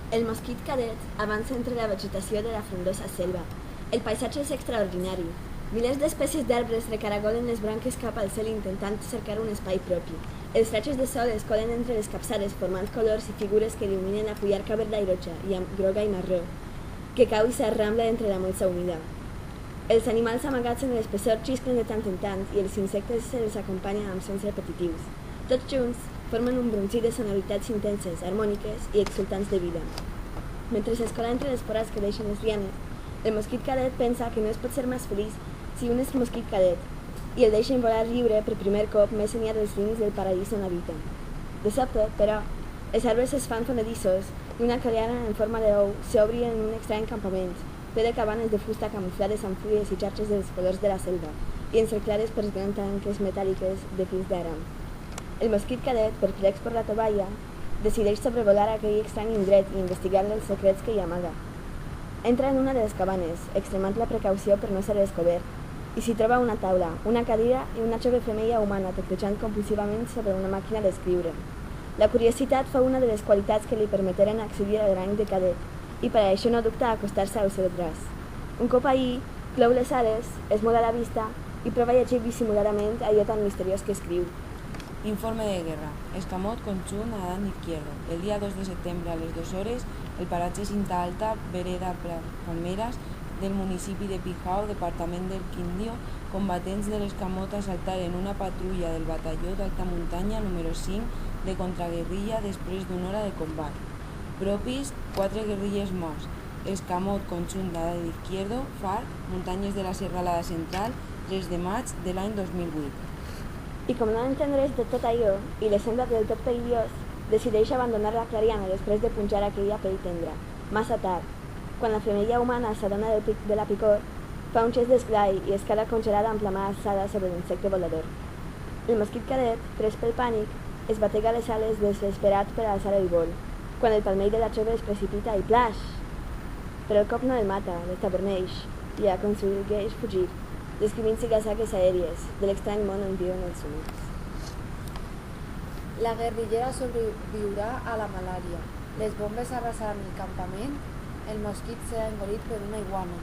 El mosquit cadet avança entre la vegetació de la frondosa selva. El paisatge és extraordinari. Milers d'espècies d'arbres recaragolen les branques cap al cel intentant cercar un espai propi. Els ratxos de sol es colen entre les capçades formant colors i figures que il·luminen la fullarca verda-iroja i groga i marró, que cau i s'arrambla entre la molsa humida. Els animals amagats en l'espessor xisclen de tant en tant i els insectes se'ls acompanyen amb sons repetitius. Tots junts formen un brunzit de sonoritats intenses, harmòniques i exultants de vida. Mentre s'escola entre les forats que deixen les lianes, el mosquit cadet pensa que no es pot ser més feliç si un és mosquit cadet i el deixen volar lliure per primer cop més enllà dels límits del paradís on habita. De sobte, però, els arbres es fan fonedissos i una caliana en forma d'ou s'obri en un estrany campament, ple de cabanes de fusta camuflades amb fulles i xarxes dels colors de la selva i encerclades per grans tanques metàl·liques de fils d'aram. El mosquit cadet, perplex per la troballa, decideix sobrevolar aquell estrany indret i investigar els secrets que hi amaga. Entra en una de les cabanes, extremant la precaució per no ser descobert, i s'hi troba una taula, una cadira i una jove femella humana teclejant compulsivament sobre una màquina d'escriure. La curiositat fa una de les qualitats que li permeteren accedir al rang de cadet, i per això no dubta a acostar-se al seu braç. Un cop allí, clou les ales, es muda la vista i prova a llegir dissimuladament allò tan misteriós que escriu. Informe de guerra. Escamot conjunt a Adán Izquierdo. El día 2 de septiembre a les 2 hores, el paratge Cinta Alta, vereda Palmeras, del municipi de Pijao, departament del Quindío, combatents de l'Escamot assaltaren una patrulla del batalló d'alta muntanya número 5 de contraguerrilla després d'una hora de combat. Propis, 4 guerrillers morts. Escamot conjunt d'Adán Izquierdo, FARC, muntanyes de la Serralada Central, 3 de maig de l'any 2008. I com no entendreix de tot allò i li sembla del tot perillós, decideix abandonar la clariana després de punxar aquella pell tendra. Massa tard. Quan la femella humana s'adona de la picor, fa un gest d'esglai i es queda congelada amb la mà alçada sobre l'insecte volador. El mosquit cadet, pres pel pànic, es batega les ales desesperat per alçar el vol, quan el palmell de la jove es precipita i plaix! Però el cop no el mata, l'estaperneix i aconsegueix fugir, descrivint zigazagues aèries de l'estrany món on viuen els humans. La guerrillera sobreviurà a la malària. Les bombes arrasaran el campament. El mosquit serà engolit per una iguana.